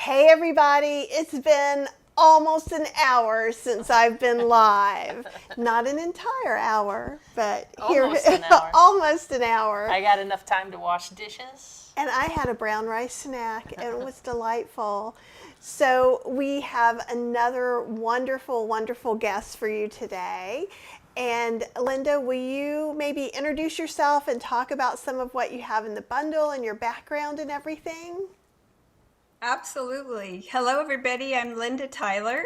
Hey everybody, it's been almost an hour since I've been live. Not an entire hour, but here Almost an hour. almost an hour. I got enough time to wash dishes. And I had a brown rice snack and it was delightful. So we have another wonderful, wonderful guest for you today. And Linda, will you maybe introduce yourself and talk about some of what you have in the bundle and your background and everything? Absolutely. Hello, everybody. I'm Linda Tyler,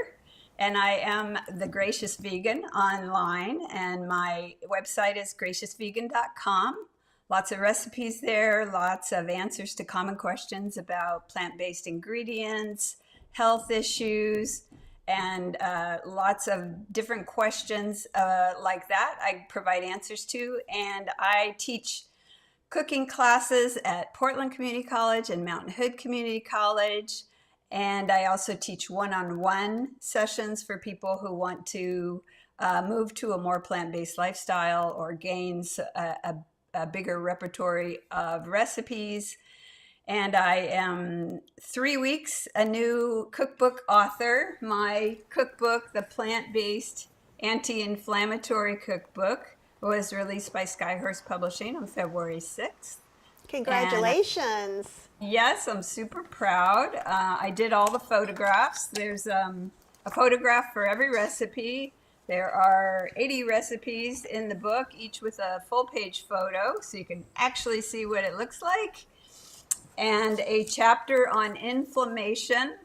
and I am the Gracious Vegan online, and my website is graciousvegan.com. Lots of recipes there, lots of answers to common questions about plant-based ingredients, health issues, and lots of different questions like that I provide answers to, and I teach cooking classes at Portland Community College and Mountain Hood Community College. And I also teach one-on-one sessions for people who want to move to a more plant-based lifestyle or gain a bigger repertoire of recipes. And I am 3 weeks a new cookbook author. My cookbook, the Plant-Based Anti-Inflammatory Cookbook, was released by Skyhorse Publishing on February 6th. Congratulations. And yes, I'm super proud. I did all the photographs. There's a photograph for every recipe. There are 80 recipes in the book, each with a full page photo, so you can actually see what it looks like. And a chapter on inflammation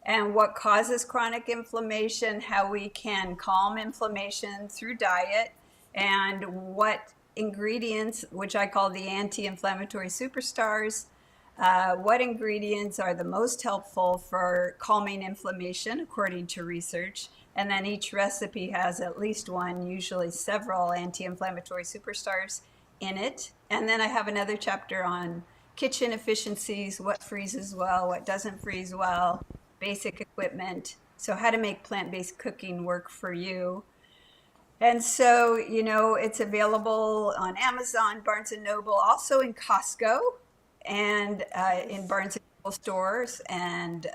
and what causes chronic inflammation, how we can calm inflammation through diet, and what ingredients, which I call the anti-inflammatory superstars, what ingredients are the most helpful for calming inflammation according to research. And then each recipe has at least one, usually several anti-inflammatory superstars in it. And then I have another chapter on kitchen efficiencies, what freezes well, what doesn't freeze well, basic equipment. So how to make plant-based cooking work for you. And so, it's available on Amazon, Barnes & Noble, also in Costco and in Barnes & Noble stores and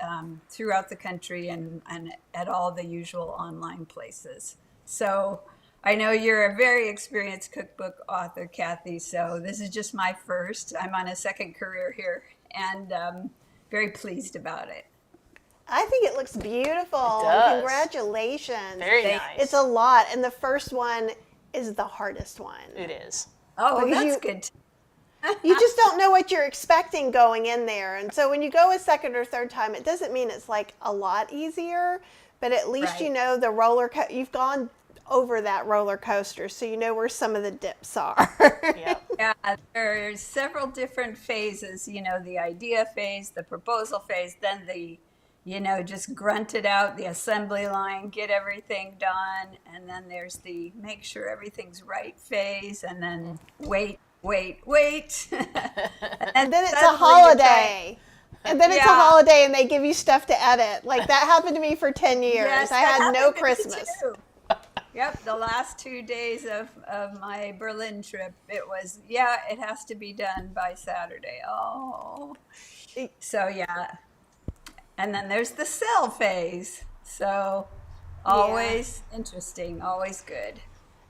throughout the country and at all the usual online places. So I know you're a very experienced cookbook author, Kathy, so this is just my first. I'm on a second career here and very pleased about it. I think it looks beautiful. It does. Congratulations. Very nice. It's a lot, and the first one is the hardest one. It is. Oh, Because that's you- good. You just don't know what you're expecting going in there. And so when you go a second or third time, it doesn't mean it's like a lot easier, but at least Right. you know the you've gone over that roller coaster, so you know where some of the dips are. Yep. Yeah, there's several different phases, the idea phase, the proposal phase, then the just grunt it out, the assembly line, get everything done. And then there's the make sure everything's right phase. And then wait. And then it's a suddenly you're holiday. And then it's a Yeah. holiday and they give you stuff to edit. Like that happened to me for 10 years. Yes, I that had no happened to me Christmas. too. Yep, the last 2 days of my Berlin trip, it has to be done by Saturday. Oh. So, yeah. And then there's the sell phase. So, always interesting, always good.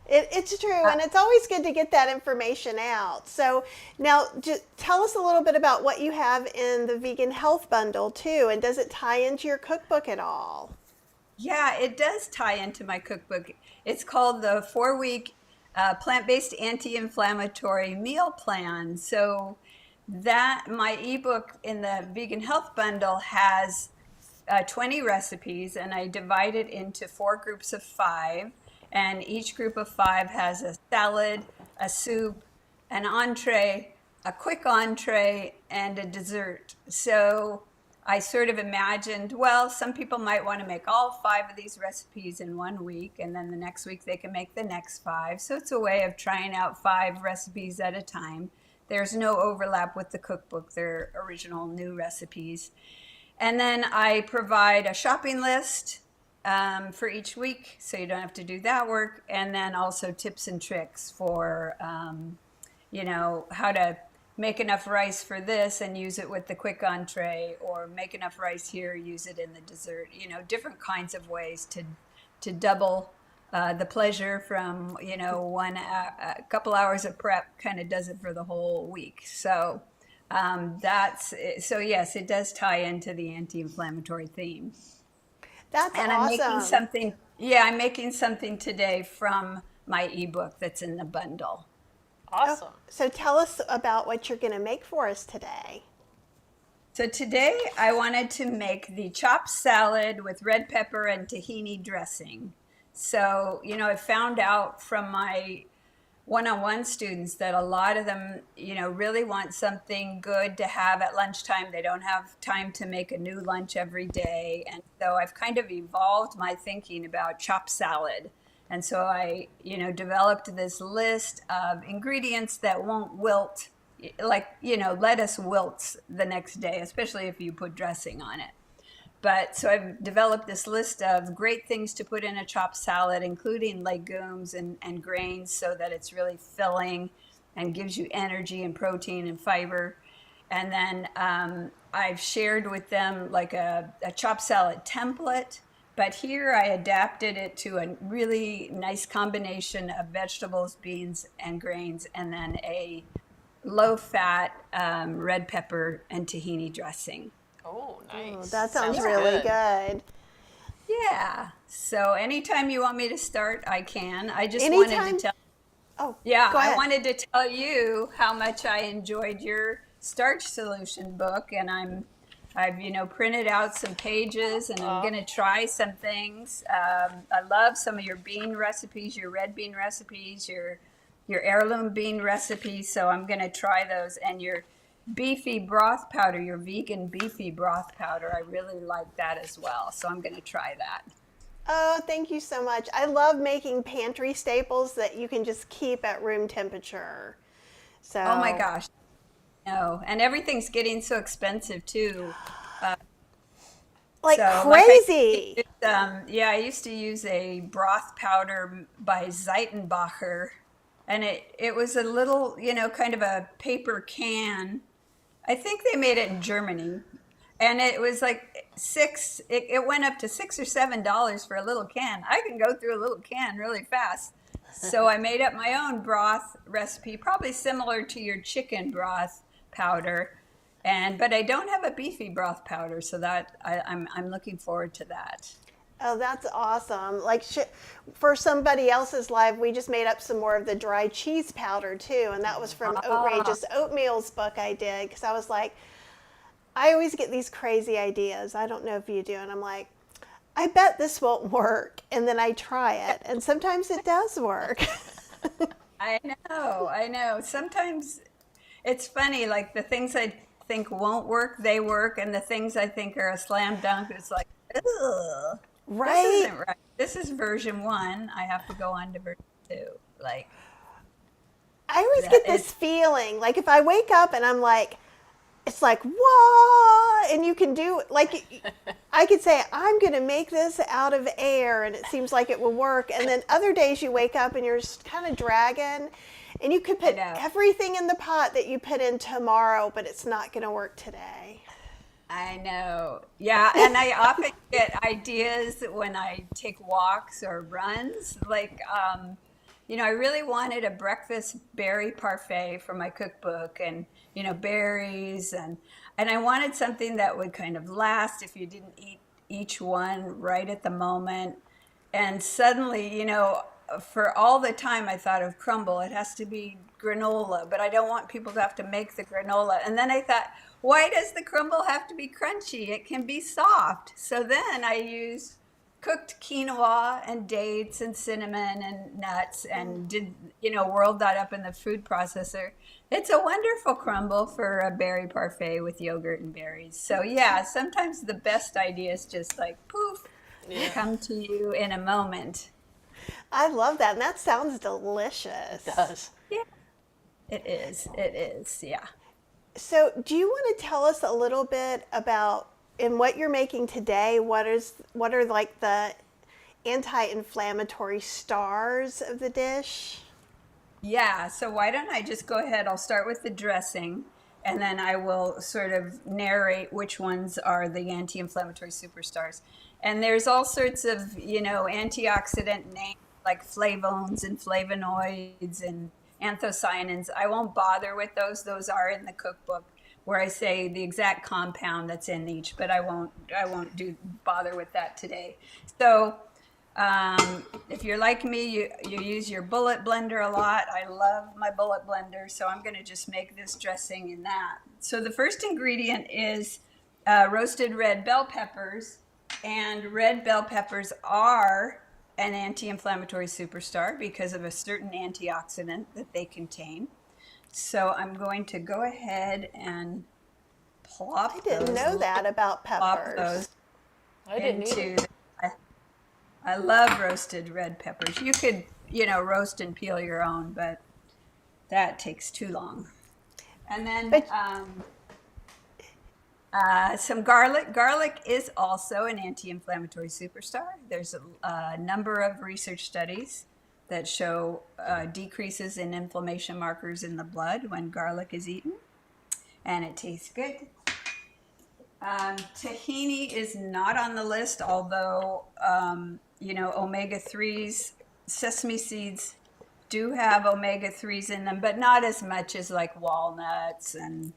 It's true, and it's always good to get that information out. So now, just tell us a little bit about what you have in the vegan health bundle too, and does it tie into your cookbook at all? Yeah, it does tie into my cookbook. It's called the 4-week plant-based anti-inflammatory meal plan. So that my ebook in the vegan health bundle has 20 recipes, and I divide it into 4 groups of 5. And each group of 5 has a salad, a soup, an entree, a quick entree, and a dessert. So I sort of imagined, well, some people might want to make all 5 of these recipes in 1 week, and then the next week they can make the next 5. So it's a way of trying out 5 recipes at a time. There's no overlap with the cookbook. They're original new recipes. And then I provide a shopping list for each week, so you don't have to do that work. And then also tips and tricks for, how to make enough rice for this and use it with the quick entree, or make enough rice here, use it in the dessert. Different kinds of ways to double the pleasure from a couple hours of prep kind of does it for the whole week. So so yes, it does tie into the anti-inflammatory theme. That's And awesome. I'm making something. Yeah, I'm making something today from my ebook that's in the bundle. Awesome. So tell us about what you're going to make for us today. So today I wanted to make the chopped salad with red pepper and tahini dressing. So, I found out from my one-on-one students that a lot of them, really want something good to have at lunchtime. They don't have time to make a new lunch every day. And so I've kind of evolved my thinking about chopped salad. And so I, developed this list of ingredients that won't wilt, like, lettuce wilts the next day, especially if you put dressing on it. But so I've developed this list of great things to put in a chopped salad, including legumes and grains, so that it's really filling and gives you energy and protein and fiber. And then I've shared with them like a chopped salad template. But here I adapted it to a really nice combination of vegetables, beans, and grains, and then a low-fat red pepper and tahini dressing. Oh, nice. Oh, that sounds Sounds really good. good. Yeah. So anytime you want me to start, I can. I just Anytime? wanted to tell. Oh, Yeah, go ahead. I wanted to tell you how much I enjoyed your starch solution book, and I've printed out some pages, and I'm gonna try some things. I love some of your bean recipes, your red bean recipes, your heirloom bean recipes. So I'm gonna try those, and your beefy broth powder, your vegan beefy broth powder. I really like that as well. So I'm gonna try that. Oh, thank you so much. I love making pantry staples that you can just keep at room temperature. So, Oh my gosh. No, and everything's getting so expensive too. like So, crazy. I used to use a broth powder by Zeitenbacher, and it was a little, kind of a paper can. I think they made it in Germany, and it was like it went up to $6 or $7 for a little can. I can go through a little can really fast. So I made up my own broth recipe, probably similar to your chicken broth powder. But I don't have a beefy broth powder, so that I'm looking forward to that. Oh, that's awesome. Like for somebody else's live, we just made up some more of the dry cheese powder too. And that was from Outrageous Oatmeal's book I did. Because I was like, I always get these crazy ideas. I don't know if you do. And I'm like, I bet this won't work. And then I try it. And sometimes it does work. I know. Sometimes it's funny, like the things I think won't work, they work. And the things I think are a slam dunk, it's like, ugh. This Right? isn't right. This is version 1. I have to go on to version 2. Like, I always that get this feeling. Like if I wake up and I'm like, it's like, whoa, and you can do, like, I could say, I'm going to make this out of air, and it seems like it will work. And then other days you wake up and you're just kind of dragging, and you could put know. everything in the pot that you put in tomorrow, but it's not going to work today. I know. Yeah, and I often get ideas when I take walks or runs. Like, I really wanted a breakfast berry parfait for my cookbook, and, berries, and I wanted something that would kind of last if you didn't eat each one right at the moment. And suddenly, for all the time I thought of crumble, it has to be granola, but I don't want people to have to make the granola. And then I thought, why does the crumble have to be crunchy? It can be soft. So then I used cooked quinoa and dates and cinnamon and nuts and whirled that up in the food processor. It's a wonderful crumble for a berry parfait with yogurt and berries. So yeah, sometimes the best ideas just like poof, come to you in a moment. I love that, and that sounds delicious. It does. Yeah, it is, yeah. So do you want to tell us a little bit about in what you're making today? What are like the anti-inflammatory stars of the dish? Yeah, so why don't I just go ahead? I'll start with the dressing, and then I will sort of narrate which ones are the anti-inflammatory superstars. And there's all sorts of, antioxidant names like flavones and flavonoids and anthocyanins. I won't bother with those. Those are in the cookbook where I say the exact compound that's in each, but I won't bother with that today. So if you're like me, you use your bullet blender a lot. I love my bullet blender, so I'm going to just make this dressing in that. So the first ingredient is roasted red bell peppers, and red bell peppers are an anti-inflammatory superstar because of a certain antioxidant that they contain. So I'm going to go ahead and I didn't know that about plop peppers. those I didn't either. into. I love roasted red peppers. You could, roast and peel your own, but that takes too long. And then But some garlic. Garlic is also an anti-inflammatory superstar. There's a number of research studies that show decreases in inflammation markers in the blood when garlic is eaten, and it tastes good. Tahini is not on the list, although, omega-3s, sesame seeds do have omega-3s in them, but not as much as like walnuts and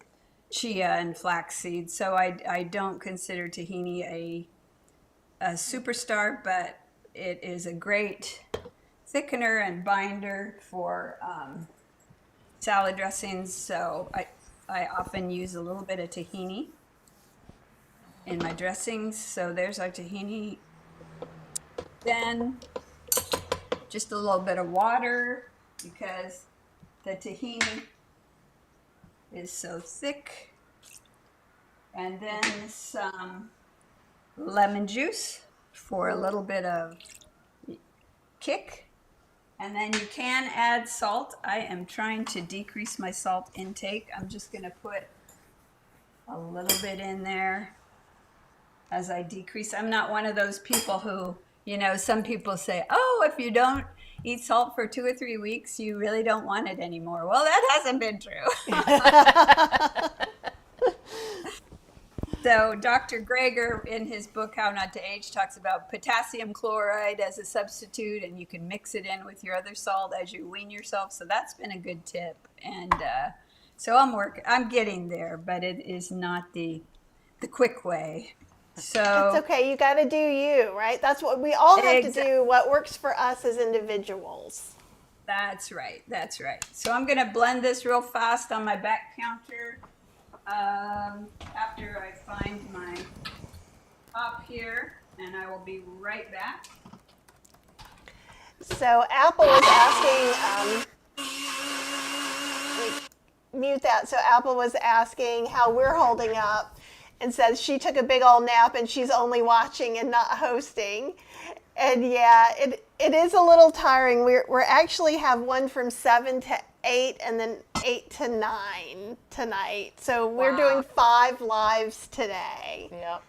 chia and flax seeds. So I don't consider tahini a superstar, but it is a great thickener and binder for salad dressings. So I often use a little bit of tahini in my dressings. So there's our tahini. Then just a little bit of water because the tahini is so thick. And then some lemon juice for a little bit of kick. And then you can add salt. I am trying to decrease my salt intake. I'm just going to put a little bit in there as I decrease. I'm not one of those people who, some people say, oh, if you don't eat salt for 2 or 3 weeks, you really don't want it anymore. Well, that hasn't been true. So Dr. Greger, in his book, How Not to Age, talks about potassium chloride as a substitute, and you can mix it in with your other salt as you wean yourself. So that's been a good tip. And so I'm getting there, but it is not the quick way. So it's okay. You got to do you, right? That's what we all have to do. What works for us as individuals. That's right. That's right. So I'm going to blend this real fast on my back counter. After I find my top here, and I will be right back. So Apple was asking, mute that. So Apple was asking how we're holding up, and says she took a big old nap and she's only watching and not hosting. And yeah, it is a little tiring. We're actually have one from 7 to 8 and then 8 to 9 tonight. So we're doing 5 lives today. Yep.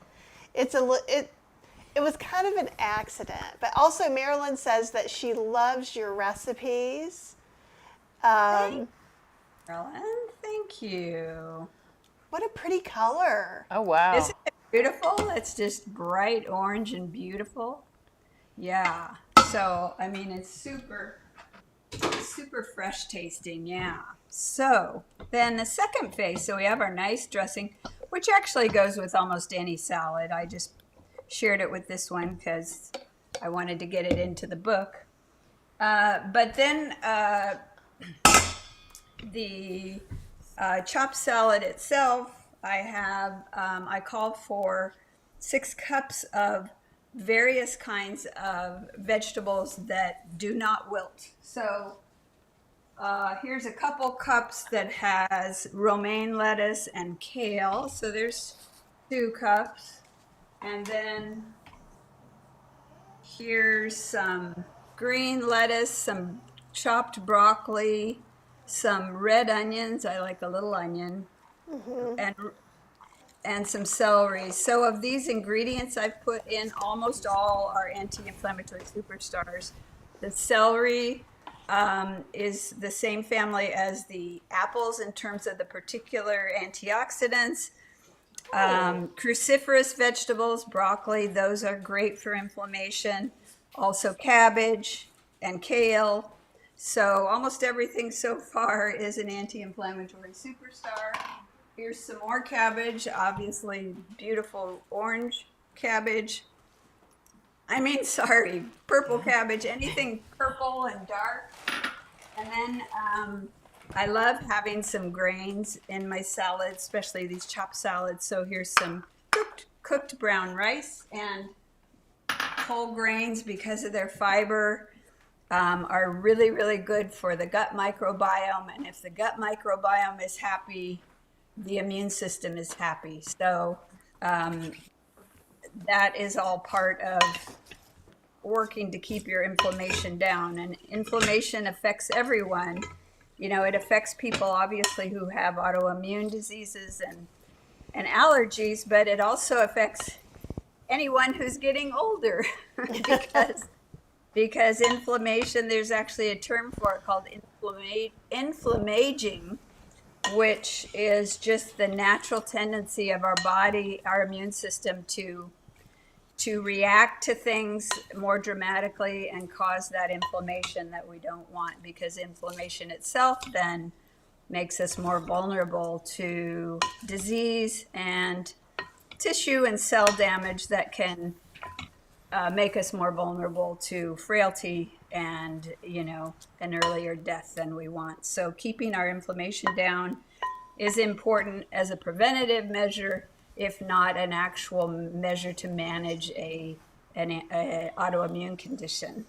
It was kind of an accident, but also Marilyn says that she loves your recipes. Marilyn, thank you. What a pretty color. Oh, wow. Isn't it beautiful? It's just bright orange and beautiful. Yeah. So, I mean, it's super fresh tasting. Yeah. So then the second phase, so we have our nice dressing, which actually goes with almost any salad. I just shared it with this one because I wanted to get it into the book. But then the chopped salad itself, I called for 6 cups of various kinds of vegetables that do not wilt. So here's a couple cups that has romaine lettuce and kale. So there's 2 cups. And then here's some green lettuce, some chopped broccoli, some red onions. I like a little onion. And some celery. So of these ingredients I've put in, almost all are anti-inflammatory superstars. The celery, is the same family as the apples in terms of the particular antioxidants. Cruciferous vegetables, broccoli, those are great for inflammation. Also cabbage and kale. So almost everything so far is an anti-inflammatory superstar. Here's some more cabbage, obviously beautiful orange cabbage. Purple cabbage, anything purple and dark. And then I love having some grains in my salad, especially these chopped salads. So here's some cooked brown rice, and whole grains, because of their fiber, are really, really good for the gut microbiome. And if the gut microbiome is happy, the immune system is happy. So that is all part of working to keep your inflammation down. And inflammation affects everyone. It affects people obviously who have autoimmune diseases and allergies, but it also affects anyone who's getting older because inflammation, there's actually a term for it called inflammaging, which is just the natural tendency of our body, our immune system to react to things more dramatically and cause that inflammation that we don't want, because inflammation itself then makes us more vulnerable to disease and tissue and cell damage that can make us more vulnerable to frailty and, an earlier death than we want. So keeping our inflammation down is important as a preventative measure, if not an actual measure to manage an autoimmune condition.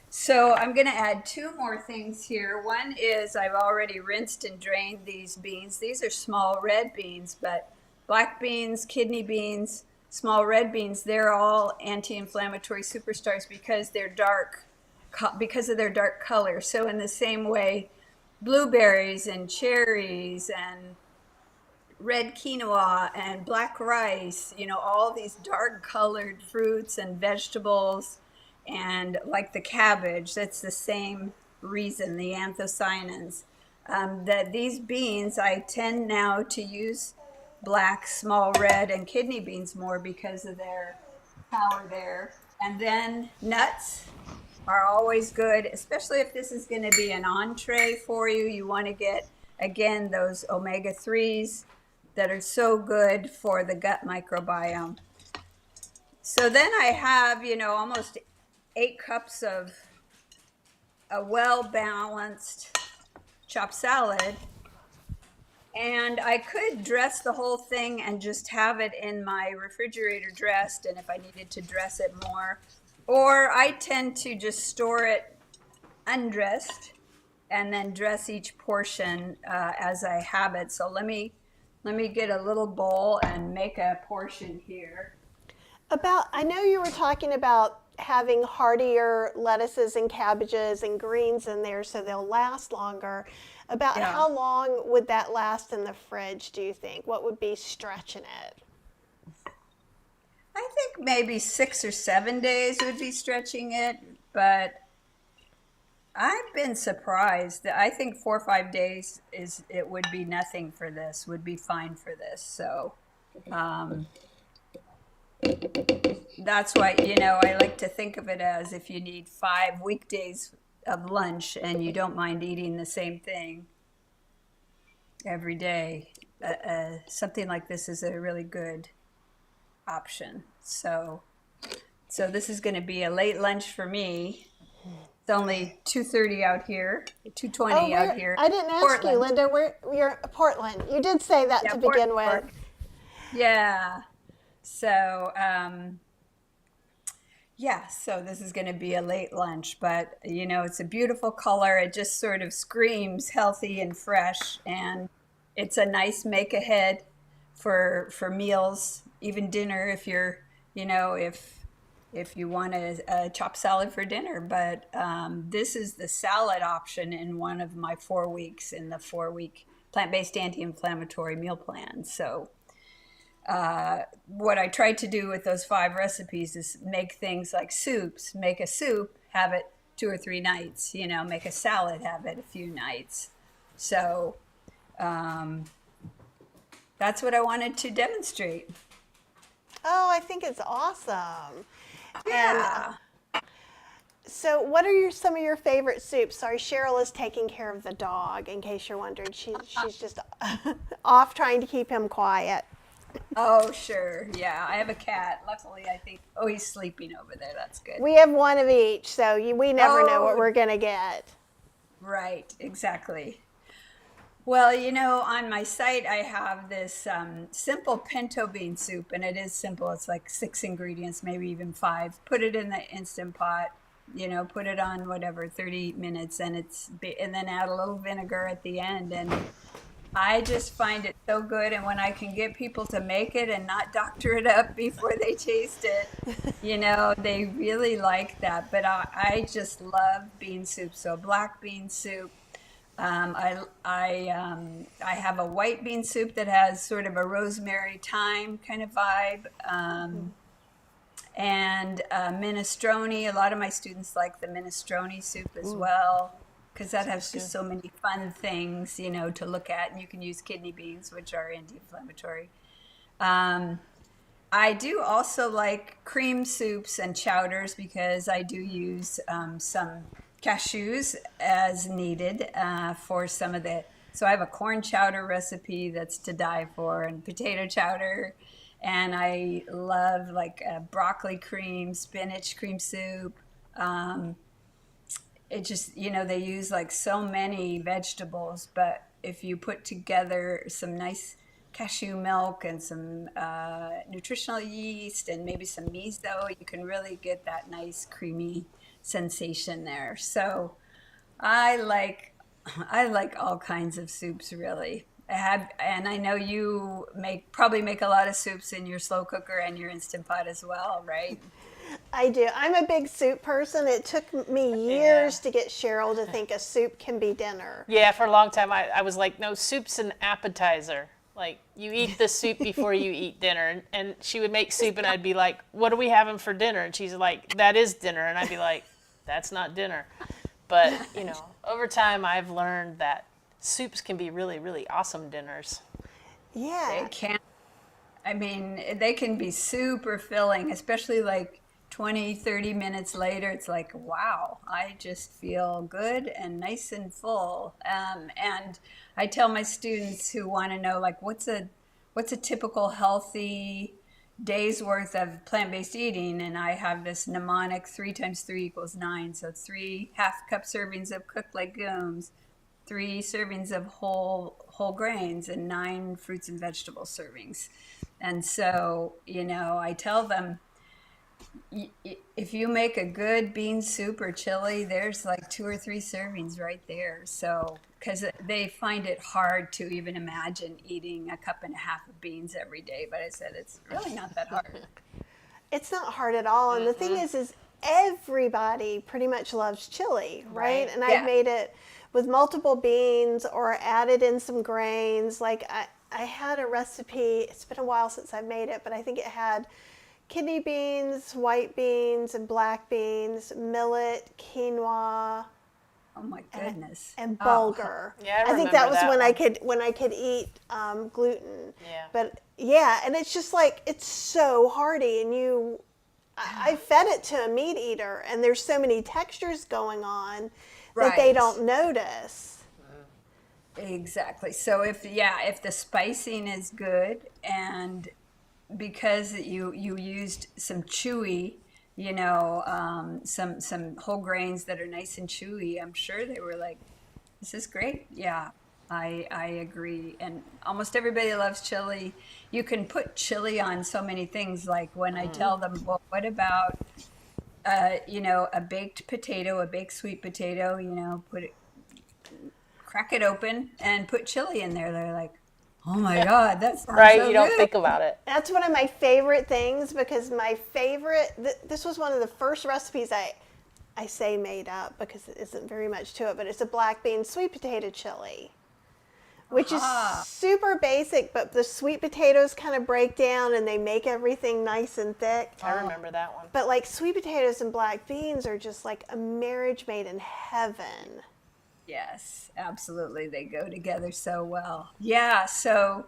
So I'm going to add two more things here. One is I've already rinsed and drained these beans. These are small red beans, but black beans, kidney beans, small red beans, they're all anti-inflammatory superstars because they're dark, because of their dark color. So in the same way, blueberries and cherries and red quinoa and black rice, all these dark colored fruits and vegetables, and like the cabbage, that's the same reason, the anthocyanins. That these beans, I tend now to use black, small red, and kidney beans more because of their power there. And then nuts are always good, especially if this is going to be an entree for you. You want to get, again, those omega-3s that are so good for the gut microbiome. So then I have, almost 8 cups of a well-balanced chopped salad. And I could dress the whole thing and just have it in my refrigerator dressed, and if I needed to dress it more. Or I tend to just store it undressed and then dress each portion as I have it. So let me get a little bowl and make a portion here. I know you were talking about having heartier lettuces and cabbages and greens in there so they'll last longer. How long would that last in the fridge, do you think? What would be stretching it? I think maybe 6 or 7 days would be stretching it, but I've been surprised. I think 4 or 5 days it would be nothing for this, would be fine for this. So that's why, I like to think of it as if you need 5 weekdays of lunch and you don't mind eating the same thing every day, something like this is a really good option. So this is going to be a late lunch for me. It's only 2:30 out here, 2:20 out here. I didn't ask you, Linda, you're Portland. You did say that to begin with. Yeah. So, so this is going to be a late lunch, but it's a beautiful color. It just sort of screams healthy and fresh, and it's a nice make ahead for meals, even dinner if you're, if you want a chopped salad for dinner. But this is the salad option in one of my 4 weeks in the 4-week plant-based anti-inflammatory meal plan. So what I tried to do with those 5 recipes is make things like soups. Make a soup, have it 2 or 3 nights, make a salad, have it a few nights. So that's what I wanted to demonstrate. Oh, I think it's awesome. Yeah. And so what are some of your favorite soups? Sorry, Cheryl is taking care of the dog, in case you're wondering. She's just off trying to keep him quiet. Oh, sure. Yeah, I have a cat. Luckily, I think, oh, he's sleeping over there. That's good. We have one of each, so we never know what Oh. we're going to get. Right, exactly. Well, on my site, I have this simple pinto bean soup, and it is simple. It's like 6 ingredients, maybe even 5. Put it in the Instant Pot, put it on whatever, 30 minutes, and then add a little vinegar at the end. And I just find it so good. And when I can get people to make it and not doctor it up before they taste it, they really like that. But I just love bean soup. So black bean soup. I have a white bean soup that has sort of a rosemary thyme kind of vibe, and minestrone. A lot of my students like the minestrone soup as well, because that has just so many fun things, to look at. And you can use kidney beans, which are anti-inflammatory. I do also like cream soups and chowders, because I do use some cashews as needed for some of the. So I have a corn chowder recipe that's to die for, and potato chowder, and I love like broccoli cream, spinach cream soup. It just, they use like so many vegetables, but if you put together some nice cashew milk and some nutritional yeast and maybe some miso, you can really get that nice creamy sensation there. So I like all kinds of soups, really. And I know you probably make a lot of soups in your slow cooker and your Instant Pot as well, right? I do. I'm a big soup person. It took me years to get Cheryl to think a soup can be dinner. Yeah, for a long time I was like, no, soup's an appetizer. Like, you eat the soup before you eat dinner. And she would make soup, and I'd be like, what are we having for dinner? And she's like, that is dinner. And I'd be like, that's not dinner. But, over time I've learned that soups can be really, really awesome dinners. Yeah. They can. I mean, they can be super filling, especially like 20, 30 minutes later. It's like, wow, I just feel good and nice and full. And I tell my students who want to know, like, what's a typical healthy day's worth of plant-based eating, and I have this mnemonic: 3 times 3 equals 9. So 3 half-cup servings of cooked legumes, 3 servings of whole grains, and 9 fruits and vegetable servings. And so, I tell them, if you make a good bean soup or chili, there's like 2 or 3 servings right there. So, because they find it hard to even imagine eating 1.5 cups of beans every day. But I said, it's really not that hard. It's not hard at all. And the thing is everybody pretty much loves chili, right? And I've made it with multiple beans or added in some grains. Like I had a recipe, it's been a while since I've made it, but I think it had kidney beans, white beans, and black beans, millet, quinoa. Oh my goodness! And bulgur. Yeah, I think that was when I could eat gluten. Yeah. But yeah, and it's just like, it's so hearty, and I fed it to a meat eater, and there's so many textures going on that they don't notice. Exactly. So if the spicing is good, and because you used some chewy, some whole grains that are nice and chewy, I'm sure they were like, this is great. Yeah, I agree. And almost everybody loves chili. You can put chili on so many things. Like when I tell them, well, what about, a baked potato, a baked sweet potato, crack it open and put chili in there. They're like, oh my God, that's right. So you don't good. think about it. That's one of my favorite things, because this was one of the first recipes I say made up, because it isn't very much to it, but it's a black bean sweet potato chili. which is Ah. super basic, but the sweet potatoes kind of break down and they make everything nice and thick. I remember that one. But like sweet potatoes and black beans are just like a marriage made in heaven. Yes, absolutely. They go together so well. Yeah, so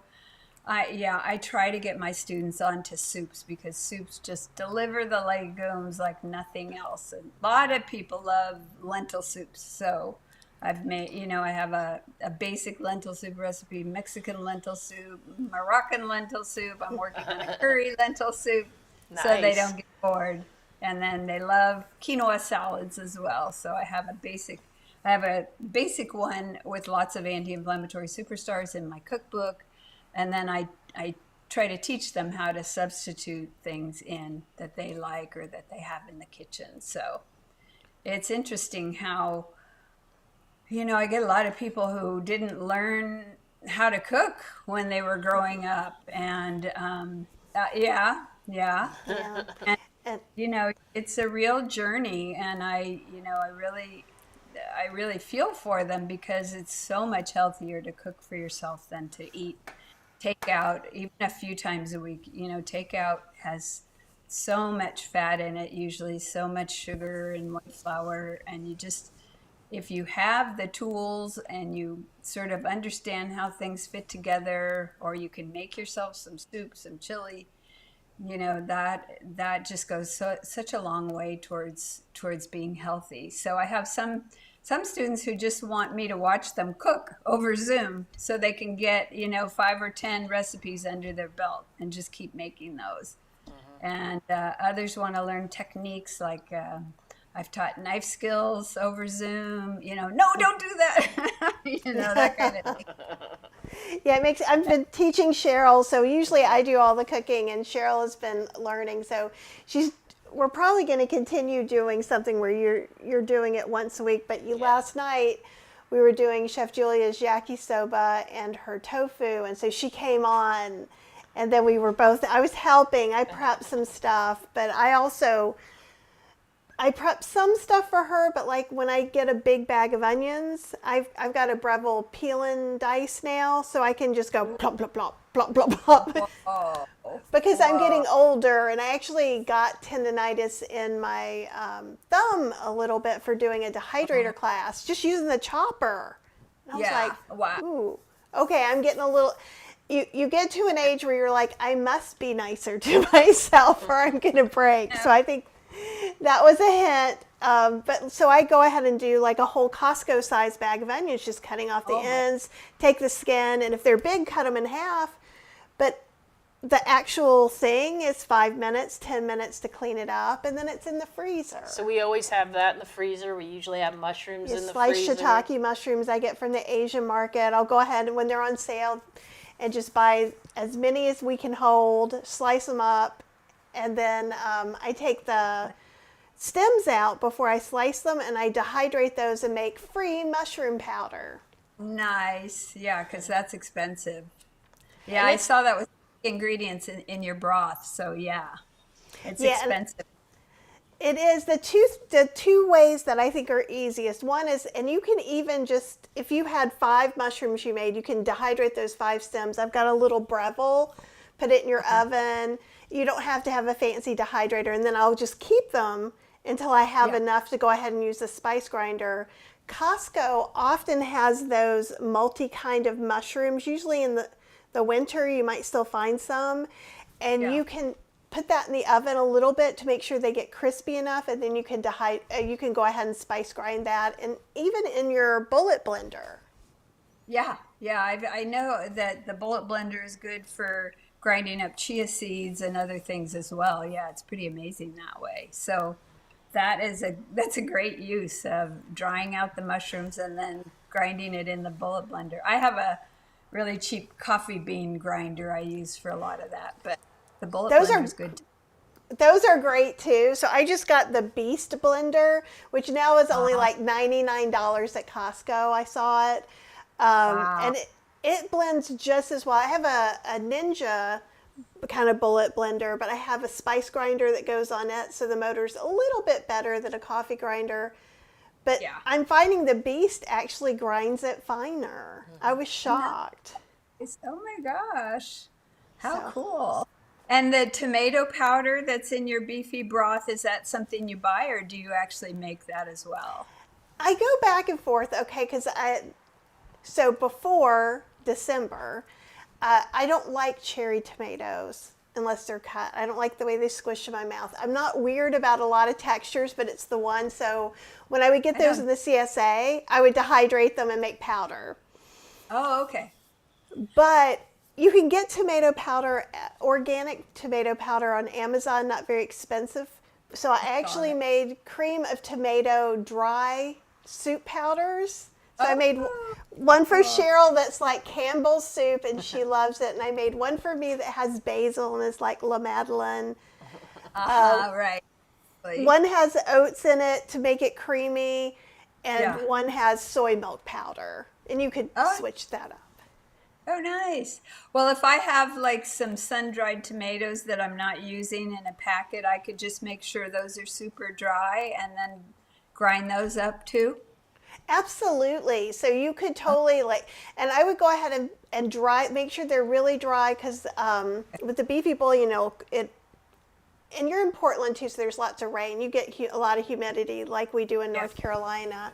I try to get my students onto soups because soups just deliver the legumes like nothing else. A lot of people love lentil soups. So I've made, I have a basic lentil soup recipe, Mexican lentil soup, Moroccan lentil soup. I'm working on a curry lentil soup so they Nice. don't get bored. And then they love quinoa salads as well. So I have a basic one with lots of anti-inflammatory superstars in my cookbook. And then I try to teach them how to substitute things in that they like or that they have in the kitchen. So it's interesting how, I get a lot of people who didn't learn how to cook when they were growing up. And yeah. Yeah. And, And it's a real journey. And I really feel for them because it's so much healthier to cook for yourself than to eat takeout even a few times a week. Takeout has so much fat in it, usually so much sugar and white flour, and if you have the tools and you sort of understand how things fit together, or you can make yourself some soup, some chili, that just goes such a long way towards being healthy. So I have some students who just want me to watch them cook over Zoom so they can get 5 or 10 recipes under their belt and just keep making those. And others want to learn techniques like I've taught knife skills over Zoom. No, don't do that. That kind of thing. yeah, I've been teaching Cheryl, so usually I do all the cooking and Cheryl has been learning. So we're probably going to continue doing something where you're doing it once a week, but last night we were doing Chef Julia's yakisoba and her tofu, and so she came on, and then I was helping, I prepped some stuff, but I prep some stuff for her, but like when I get a big bag of onions, I've got a Breville peel and dice now, so I can just go plop, plop, plop, plop, plop, plop. Oh, Because I'm getting older, and I actually got tendonitis in my thumb a little bit for doing a dehydrator class, just using the chopper. And I was like, wow. ooh, okay, I'm getting a little. You get to an age where you're like, I must be nicer to myself, or I'm going to break. So I think that was a hint. But so I go ahead and do like a whole Costco size bag of onions, just cutting off the ends, take the skin, and if they're big, cut them in half. But the actual thing is 5 minutes, 10 minutes to clean it up, and then it's in the freezer. So we always have that in the freezer. We usually have mushrooms in the Sliced freezer. shiitake mushrooms I get from the Asian market. I'll go ahead and when they're on sale and just buy as many as we can hold, slice them up, and then I take the stems out before I slice them, and I dehydrate those and make free mushroom powder. Nice. Yeah, because that's expensive. Yeah, I saw that with ingredients in your broth. So yeah, it's expensive. It is the two ways that I think are easiest. One is, and you can even just, if you had 5 mushrooms you made, you can dehydrate those 5 stems. I've got a little Breville, put it in your oven. You don't have to have a fancy dehydrator, and then I'll just keep them until I have enough to go ahead and use the spice grinder. Costco often has those multi-kind of mushrooms. Usually in the winter, you might still find some, and you can put that in the oven a little bit to make sure they get crispy enough, and then you can go ahead and spice grind that, and even in your bullet blender. Yeah, I know that the bullet blender is good for grinding up chia seeds and other things as well. Yeah, it's pretty amazing that way. So that's a great use of drying out the mushrooms and then grinding it in the bullet blender. I have a really cheap coffee bean grinder I use for a lot of that, but the bullet blender is good too. Those are great too. So I just got the Beast blender, which now is only like $99 at Costco. I saw it. And it blends just as well. I have a Ninja kind of bullet blender, but I have a spice grinder that goes on it, so the motor's a little bit better than a coffee grinder. But Yeah. I'm finding the Beast actually grinds it finer. I was shocked. Oh my gosh. How So cool. And the tomato powder that's in your beefy broth, is that something you buy or do you actually make that as well? I go back and forth, okay, so before December, I don't like cherry tomatoes unless they're cut. I don't like the way they squish in my mouth. I'm not weird about a lot of textures, but it's the one. So when I would get I those in don't. the CSA, I would dehydrate them and make powder. Oh, okay. But you can get tomato powder, organic tomato powder on Amazon, not very expensive. So I Saw actually it. made cream of tomato dry soup powders. So I made Oh, one for Cheryl that's like Campbell's soup and she loves it. And I made one for me that has basil and is like La Madeleine. right. One has oats in it to make it creamy, and Yeah. one has soy milk powder. And you could Oh, switch that up. oh, nice. Well, if I have like some sun-dried tomatoes that I'm not using in a packet, I could just make sure those are super dry and then grind those up too. Absolutely. So you could totally and I would go ahead and make sure they're really dry because with the beefy bowl, and you're in Portland too, so there's lots of rain. You get a lot of humidity like we do in Yeah. North Carolina.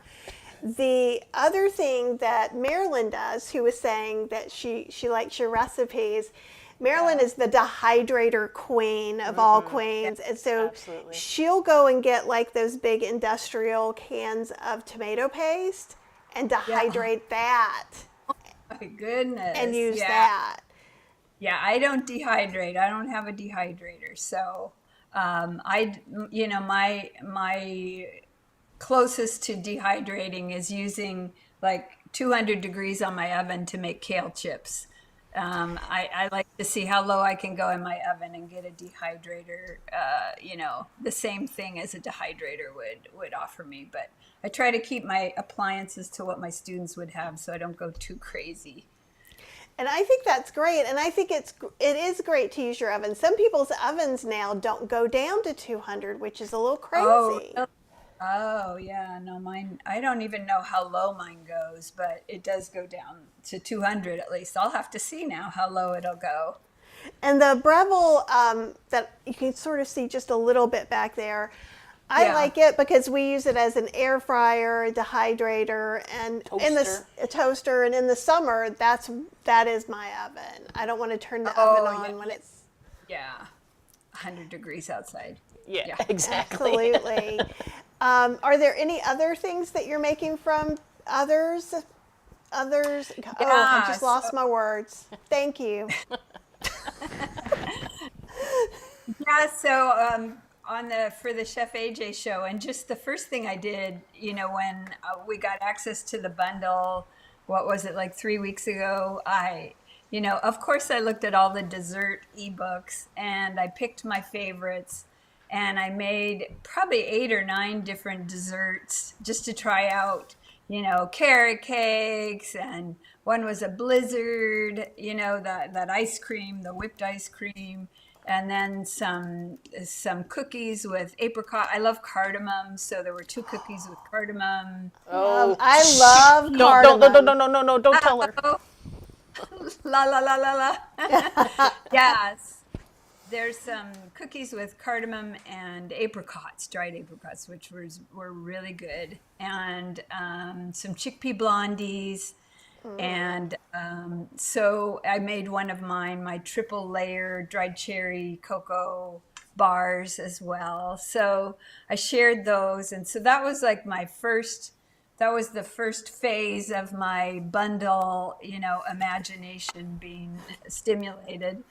The other thing that Marilyn does, who was saying that she likes your recipes, Marilyn Yeah. is the dehydrator queen of all Yeah. queens. And so Absolutely. she'll go and get like those big industrial cans of tomato paste and Yeah. dehydrate that My and goodness. use Yeah. that. Yeah, I don't dehydrate. I don't have a dehydrator. So, my closest to dehydrating is using like 200 degrees on my oven to make kale chips. I like to see how low I can go in my oven and get a dehydrator, the same thing as a dehydrator would offer me. But I try to keep my appliances to what my students would have so I don't go too crazy. And I think that's great. And I think it is great to use your oven. Some people's ovens now don't go down to 200, which is a little Oh, crazy. really? Oh, yeah. No, mine, I don't even know how low mine goes, but it does go down to 200 at least. I'll have to see now how low it'll go. And the Breville that you can sort of see just a little bit back there, I Yeah. like it because we use it as an air fryer, a dehydrator, and Toaster. a toaster. And in the summer, that is my oven. I don't want to turn the oven Oh, on yeah. when it's Yeah. 100 degrees outside. Yeah, Yeah. exactly. absolutely. Are there any other things that you're making from others? Others? Oh, I Yeah. just lost my words. Thank you. Yeah, so on the for the Chef AJ show, and just the first thing I did, when we got access to the bundle, what was it, like 3 weeks ago? Of course, I looked at all the dessert ebooks and I picked my favorites, and I made probably 8 or 9 different desserts just to try out. Carrot cakes, and one was a blizzard. That ice cream, the whipped ice cream, and then some cookies with apricot. I love cardamom, so there were 2 cookies with cardamom. Oh, I love no, don't, no, no, no, cardamom. no, no, no, don't tell her. Oh, la la la la la. Yes, there's some cookies with cardamom and apricots, dried apricots, which were really good, and some chickpea blondies. And so I made one of mine, my triple layer dried cherry cocoa bars as well. So I shared those. And so that was like that was the first phase of my bundle, imagination being stimulated.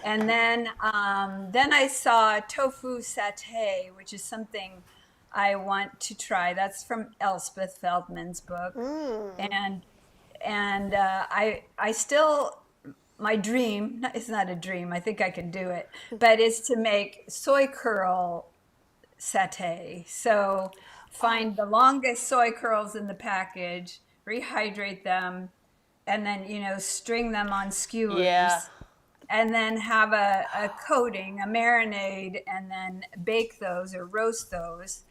And then I saw tofu satay, which is something I want to try. That's from Elspeth Feldman's book. And I still, my dream, it's not a dream, I think I can do it, but is to make soy curl satay. So find the longest soy curls in the package, rehydrate them, and then, string them on Yeah. skewers, and then have a coating, a marinade, and then bake those or roast those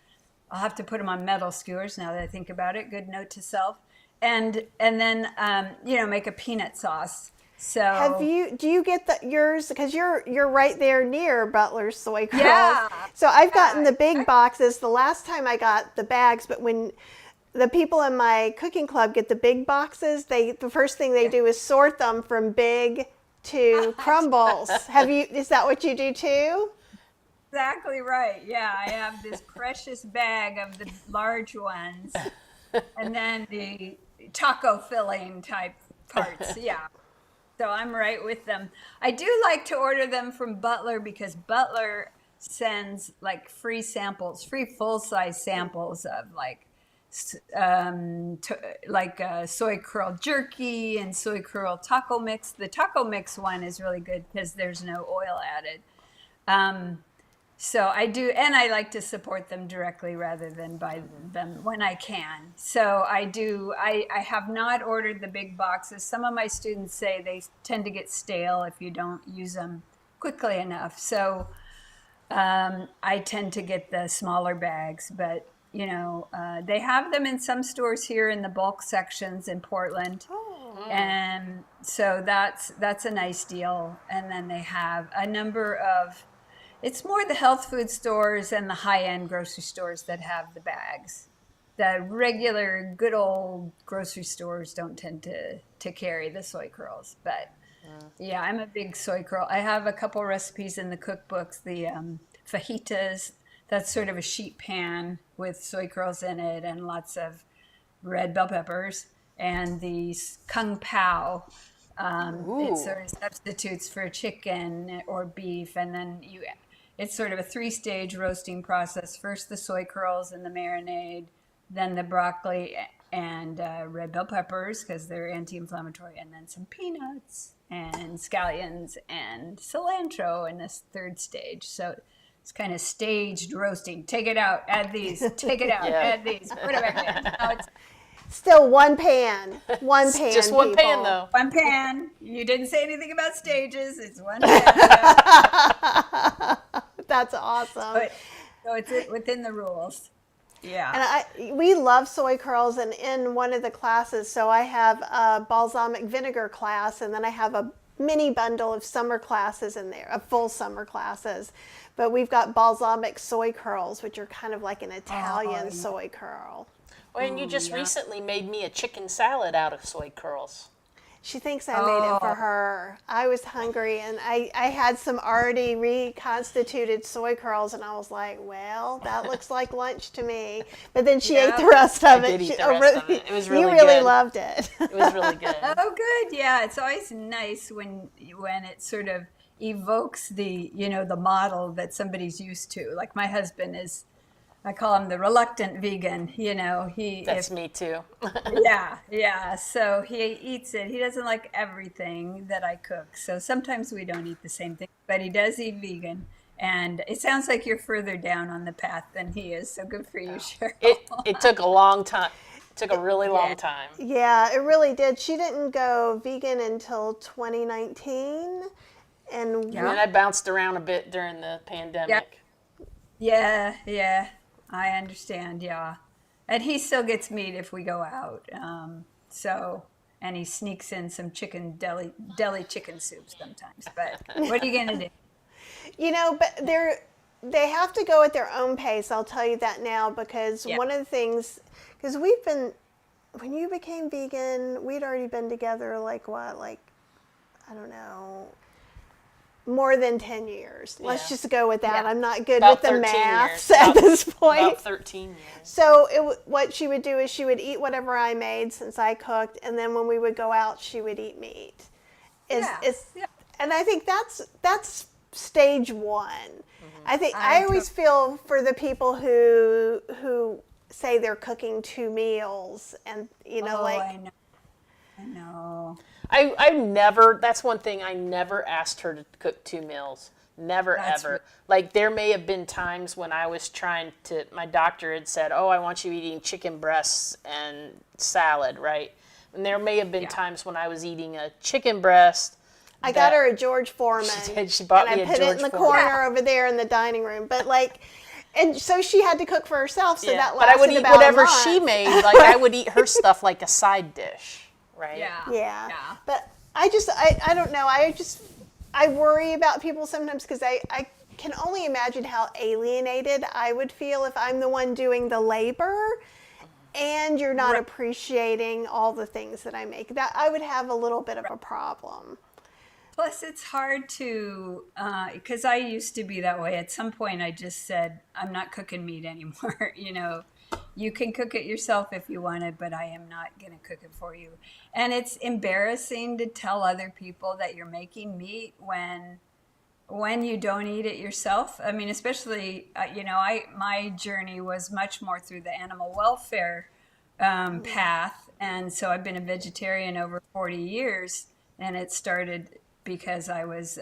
I'll have to put them on metal skewers now that I think about it. Good note to self. And then make a peanut sauce. So do you get yours, because you're right there near Butler's Soy Curls. Yeah. So I've gotten the big boxes the last time I got the bags, but when the people in my cooking club get the big boxes, the first thing they do is sort them from big to crumbles. Is that what you do too? Exactly right. Yeah, I have this precious bag of the large ones, and then the taco filling type parts. Yeah. So I'm right with them. I do like to order them from Butler because Butler sends like free full-size samples of soy curl jerky and soy curl taco mix. The taco mix one is really good because there's no oil added. So I do, and I like to support them directly rather than buy them when I can. So I do. I have not ordered the big boxes. Some of my students say they tend to get stale if you don't use them quickly enough. So I tend to get the smaller bags, but they have them in some stores here in the bulk sections in Portland. And so that's a nice deal. And then they have a number of, it's more the health food stores and the high-end grocery stores that have the bags. The regular good old grocery stores don't tend to carry the soy curls. But yeah, I'm a big soy curl. I have a couple recipes in the cookbooks. The fajitas, that's sort of a sheet pan with soy curls in it and lots of red bell peppers. And the kung pao, it sort of substitutes for chicken or beef. And then it's sort of a 3-stage roasting process. First the soy curls and the marinade, then the broccoli and red bell peppers because they're anti-inflammatory, and then some peanuts and scallions and cilantro in this 3rd stage. So it's kind of staged roasting. Take it out, add these. Take it out, add these. Put it back in. Now it's still one pan. One pan. Just one people. pan, though. One pan. You didn't say anything about stages. It's one pan. That's awesome. So it's within the rules. Yeah. And we love soy curls, and in one of the classes, so I have a balsamic vinegar class, and then I have a mini bundle of summer classes in there, of full summer classes. But we've got balsamic soy curls, which are kind of like an Italian soy curl. Well, and you just recently made me a chicken salad out of soy curls. She thinks I made it for her. I was hungry, and I had some already reconstituted soy curls, and I was like, well, that looks like lunch to me. But then she ate the rest of it. I did eat the rest of it. It was really good. You really loved it. It was really good. Oh, good. Yeah, it's always nice when it sort of evokes the model that somebody's used to. Like my husband is, I call him the reluctant vegan. That's me too. Yeah. So he eats it. He doesn't like everything that I cook. So sometimes we don't eat the same thing, but he does eat vegan. And it sounds like you're further down on the path than he is. So good for you, Cheryl. It took a long time. It took a really long time. Yeah, it really did. She didn't go vegan until 2019. And I bounced around a bit during the pandemic. Yeah. I understand, yeah. And he still gets meat if we go out. And he sneaks in some deli chicken soup sometimes. But what are you going to do? But they have to go at their own pace, I'll tell you that now, because one of the things, because when you became vegan, we'd already been together I don't know, more than 10 years. Let's just go with that. I'm not good with the maths at this point. About 13 years. So what she would do is she would eat whatever I made since I cooked, and then when we would go out, she would eat meat. And I think that's stage one. Mm-hmm. I think I always feel for the people who say they're cooking 2 meals, and I know. I never, that's one thing, I never asked her to cook 2 meals. Never, ever. Like, there may have been times when I was my doctor had said, I want you eating chicken breasts and salad, right? And there may have been times when I was eating a chicken breast. I got her a George Foreman. She did. She bought me a George Foreman. I put it in the corner over there in the dining room. But And so she had to cook for herself, so that lasted but I would eat about whatever a month. she made. Like I would eat her stuff like a side dish, right? Yeah. But I don't know. I worry about people sometimes because I can only imagine how alienated I would feel if I'm the one doing the labor and you're not appreciating all the things that I make. That I would have a little bit of a problem. Plus, it's hard to, because I used to be that way. At some point, I just said, I'm not cooking meat anymore. You can cook it yourself if you want it, but I am not going to cook it for you. And it's embarrassing to tell other people that you're making meat when you don't eat it yourself. I mean, especially, my journey was much more through the animal welfare path. And so I've been a vegetarian over 40 years, and it started because I was,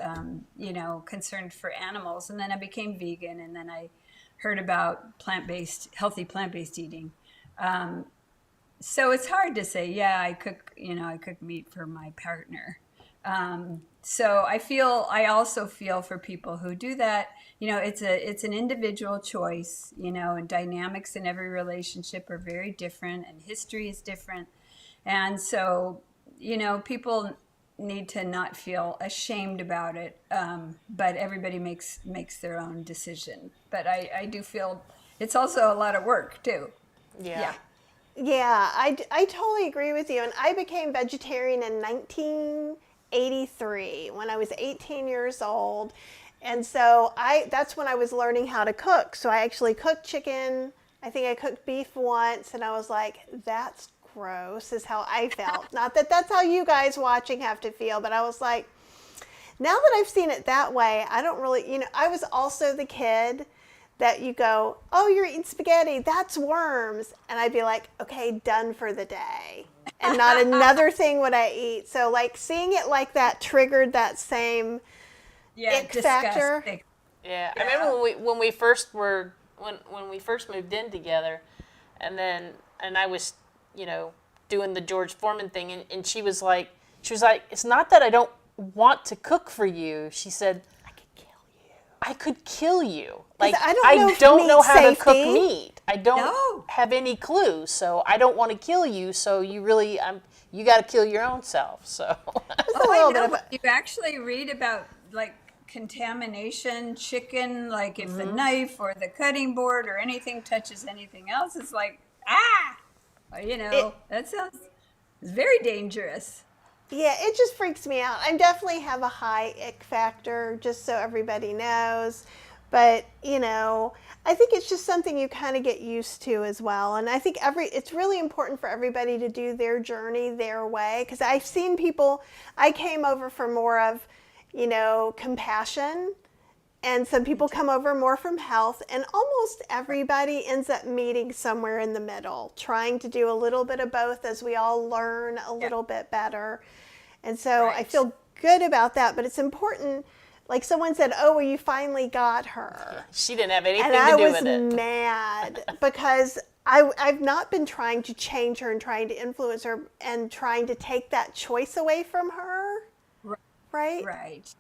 concerned for animals. And then I became vegan, and then I heard about healthy plant-based eating. So it's hard to say, yeah, I cook meat for my partner. So I also feel for people who do that. It's an individual choice, and dynamics in every relationship are very different, and history is different. And so, people need to not feel ashamed about it, but everybody makes their own decision. But I do feel it's also a lot of work too. Yeah. Yeah, I totally agree with you. And I became vegetarian in 1983 when I was 18 years old. And so that's when I was learning how to cook. So I actually cooked chicken. I think I cooked beef once, and I was like, that's gross, is how I felt. Not that that's how you guys watching have to feel, but I was like, now that I've seen it that way, I don't really, I was also the kid that you go, oh, you're eating spaghetti, that's worms. And I'd be like, okay, done for the day. And not another thing would I eat. So like seeing it like that triggered that same ick factor. Yeah, I remember when we first moved in together, and I was, doing the George Foreman thing, and she was like, it's not that I don't want to cook for you. She said, I could kill you. Like I don't know how to cook meat. I don't have any clue, so I don't want to kill you. So you got to kill your own self. So you actually read about like contamination, chicken, like if the knife or the cutting board or anything touches anything else, it's like that sounds very dangerous. Yeah, it just freaks me out. I definitely have a high ick factor, just so everybody knows. But, I think it's just something you kind of get used to as well. And I think it's really important for everybody to do their journey their way. Because I've seen people, I came over for more of, compassion. And some people come over more from health. And almost everybody ends up meeting somewhere in the middle, trying to do a little bit of both as we all learn a little bit better. And so I feel good about that. But it's important. Like someone said, oh, well, you finally got her. She didn't have anything to do with it. And I was mad because I've not been trying to change her and trying to influence her and trying to take that choice away from her. Right? Right.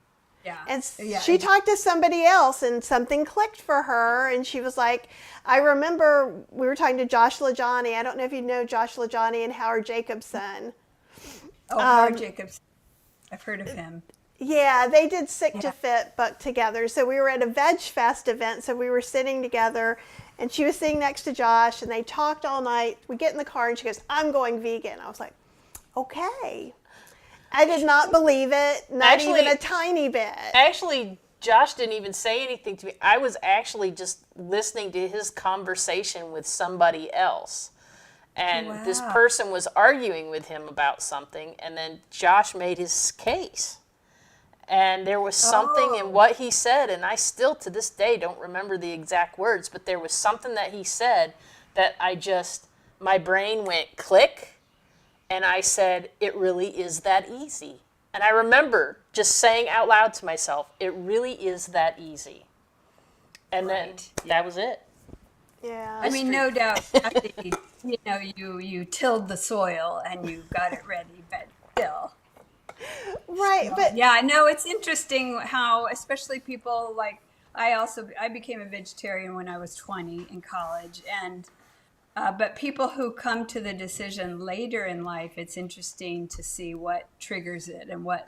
Yeah. And she talked to somebody else and something clicked for her. And she was like, I remember we were talking to Josh LaJohny. I don't know if you know Josh LaJohny and Howard Jacobson. Oh, Howard Jacobson. I've heard of him. Yeah, they did Sick to Fit book together. So we were at a Veg Fest event. So we were sitting together and she was sitting next to Josh and they talked all night. We get in the car and she goes, I'm going vegan. I was like, okay. I did not believe it, even a tiny bit. Actually, Josh didn't even say anything to me. I was actually just listening to his conversation with somebody else. And this person was arguing with him about something, and then Josh made his case. And there was something in what he said, and I still to this day don't remember the exact words, but there was something that he said that my brain went click. And I said, it really is that easy. And I remember just saying out loud to myself, it really is that easy. And then that was it. Yeah. I mean, no doubt, you tilled the soil and you got it ready, but still. Right. So, but yeah, no, it's interesting how, especially people like I became a vegetarian when I was 20 in college, and but people who come to the decision later in life, it's interesting to see what triggers it and what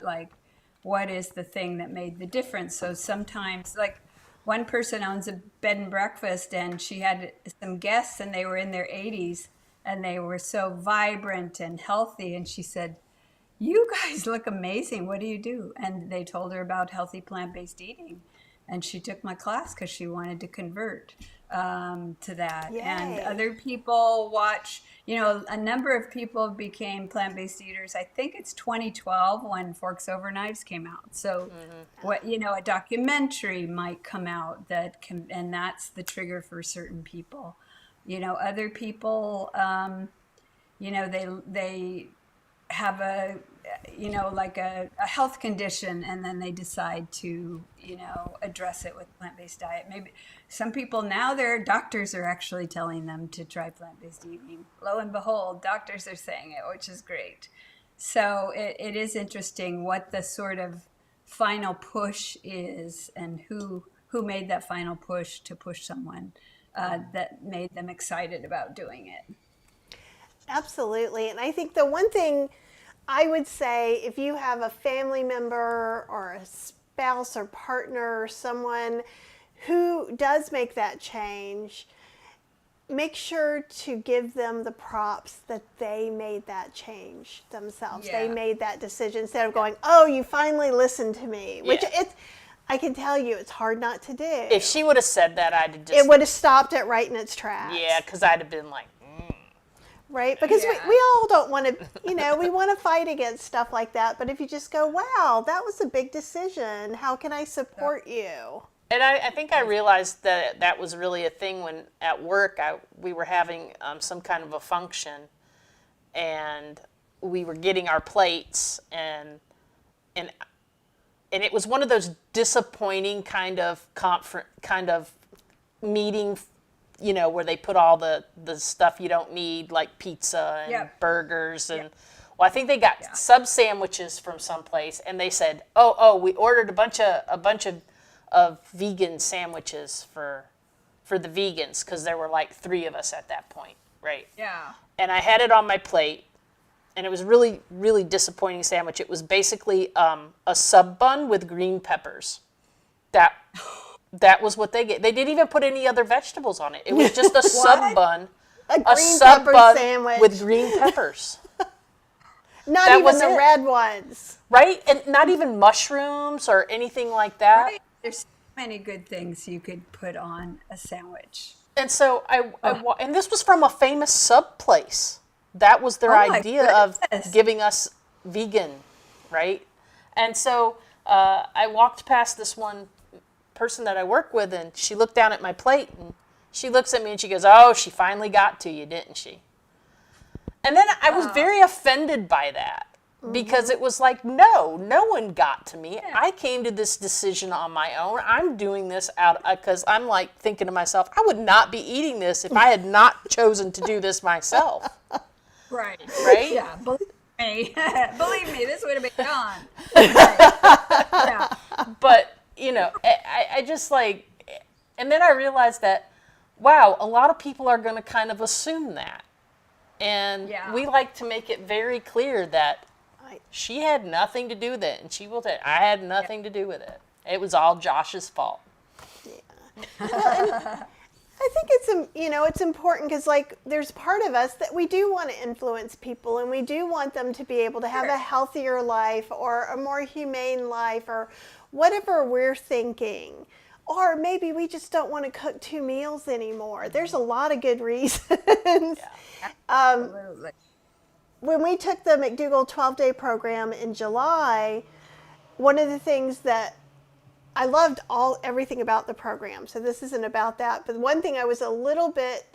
is the thing that made the difference. So sometimes, like, one person owns a bed and breakfast, and she had some guests, and they were in their 80s, and they were so vibrant and healthy, and she said, "You guys look amazing. What do you do?" And they told her about healthy plant-based eating. And she took my class because she wanted to convert to that. Yay. And other people watch, a number of people became plant-based eaters. I think it's 2012 when Forks Over Knives came out. So a documentary might come out and that's the trigger for certain people. Other people, they have like a health condition, and then they decide to, address it with plant-based diet. Maybe some people now, their doctors are actually telling them to try plant-based eating. Lo and behold, doctors are saying it, which is great. So it is interesting what the sort of final push is, and who made that final push to push someone that made them excited about doing it. Absolutely. And I think the one thing I would say, if you have a family member or a spouse or partner or someone who does make that change, make sure to give them the props that they made that change themselves. Yeah. They made that decision instead of going, "Oh, you finally listened to me," which I can tell you it's hard not to do. If she would have said that, I'd have just... It would have stopped it right in its tracks. Yeah, because I'd have been like, Right? Because Yeah. we all don't want to, we want to fight against stuff like that. But if you just go, "Wow, that was a big decision. How can I support you?" And I think I realized that was really a thing when at work we were having some kind of a function, and we were getting our plates, and it was one of those disappointing kind of meeting, where they put all the stuff you don't need, like pizza and burgers, and well, I think they got sub sandwiches from someplace, and they said, "Oh, we ordered a bunch of vegan sandwiches for the vegans," because there were like 3 of us at that point, right? Yeah. And I had it on my plate, and it was really, really disappointing sandwich. It was basically a sub bun with green peppers. That was what they get. They didn't even put any other vegetables on it. It was just a sub bun, A a green sub pepper bun sandwich. with green peppers. Not That even was the it. red ones. Right? And not even mushrooms or anything like that. Right. There's so many good things you could put on a sandwich. And so and this was from a famous sub place. That was their Oh my idea of goodness. giving us vegan, right? And so I walked past this one person that I work with, and she looked down at my plate, and she looks at me and she goes, "Oh, she finally got to you, didn't she?" And then I was very offended by that, because it was like, no one got to me. I came to this decision on my own. I'm doing this because I'm like thinking to myself, I would not be eating this if I had not chosen to do this myself. Right. Right? Yeah. Believe me, this would have been gone. Right. Yeah. But, I just like, and then I realized that, wow, a lot of people are going to kind of assume that. And we like to make it very clear that she had nothing to do with it. And she will say, "I had nothing to do with it. It was all Josh's fault." I think it's important because there's part of us that we do want to influence people, and we do want them to be able to have a healthier life or a more humane life or whatever we're thinking. Or maybe we just don't want to cook 2 meals anymore. There's a lot of good reasons. Absolutely. When we took the McDougall 12-day program in July, one of the things that I loved everything about the program, so this isn't about that, but one thing I was a little bit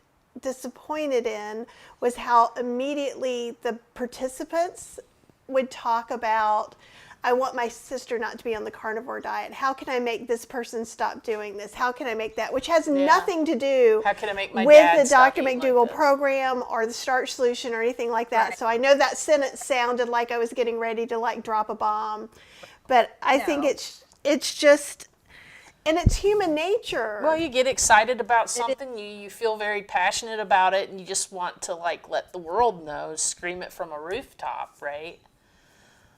disappointed in was how immediately the participants would talk about, "I want my sister not to be on the carnivore diet. How can I make this person stop doing this? How can I make that?" Which has nothing to do How can I make my with dad the stop Dr. eating like McDougall this? program or the Starch Solution or anything like that. Right. So I know that sentence sounded like I was getting ready to drop a bomb, but I think it's just, And it's human nature. Well, you get excited about something, you feel very passionate about it, and you just want to like let the world know, scream it from a rooftop, right?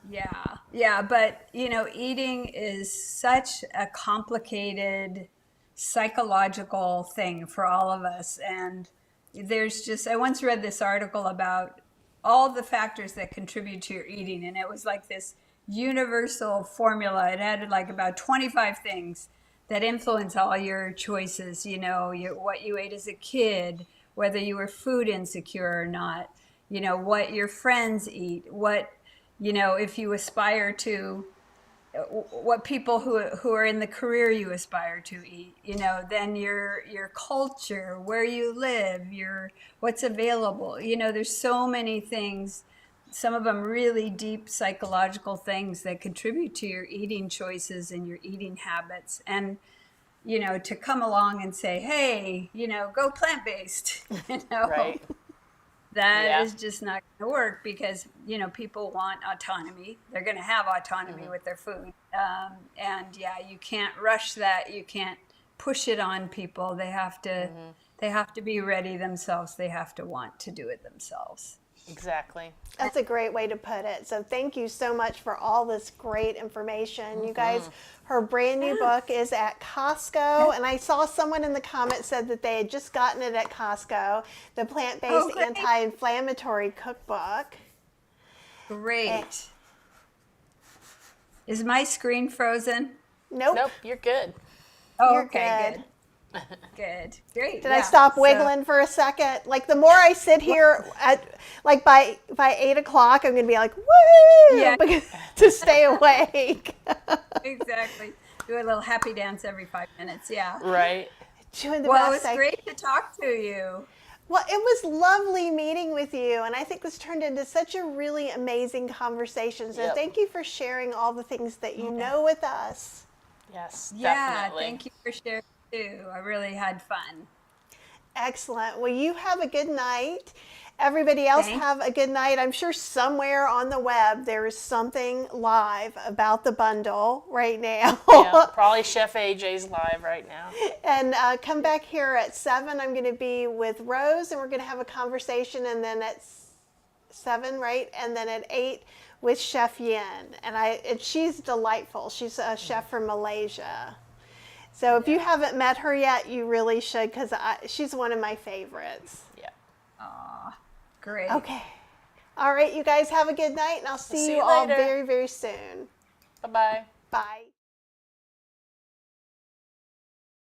Yeah, but eating is such a complicated psychological thing for all of us. And I once read this article about all the factors that contribute to your eating, and it was like this universal formula. It had like about 25 things that influence all your choices, what you ate as a kid, whether you were food insecure or not, what your friends eat, if you aspire to, what people who are in the career you aspire to eat, then your culture, where you live, what's available. There's so many things, some of them really deep psychological things that contribute to your eating choices and your eating habits. And to come along and say, hey, go plant-based, Right. that is just not going to work, because people want autonomy. They're going to have autonomy with their food, and you can't rush that. You can't push it on people. They have to be ready themselves. They have to want to do it themselves. Exactly. That's a great way to put it. So thank you so much for all this great information. You guys, her brand new book is at Costco, and I saw someone in the comments said that they had just gotten it at Costco, the Plant-Based great. Anti-Inflammatory Cookbook. Great. Is my screen frozen? Nope. Nope, you're good. Oh, You're okay, good. good. Great. Did I stop wiggling for a second? Like the more I sit here at like by 8 o'clock, I'm gonna be like, woo! Yeah. To stay awake. Exactly. Do a little happy dance every 5 minutes. Yeah. Right. Doing the Well, best it's great to talk to you. Well, it was lovely meeting with you, and I think this turned into such a really amazing conversation. So Yep. thank you for sharing all the things that you know with us. Yes, Yeah, definitely. thank you for sharing too. I really had fun. Excellent. Well, you have a good night. Everybody else Thanks. have a good night. I'm sure somewhere on the web there is something live about the bundle right now. Yeah, probably Chef AJ's live right now. And come back here at 7. I'm going to be with Rose, and we're going to have a conversation. And then at 7, right? And then at 8 with Chef Yin. And she's delightful. She's a chef from Malaysia. So if you haven't met her yet, you really should, because she's one of my favorites. Yeah. Aw, great. Okay. All right, you guys have a good night, and I'll see See you you all later. very, very soon. Bye-bye. Bye.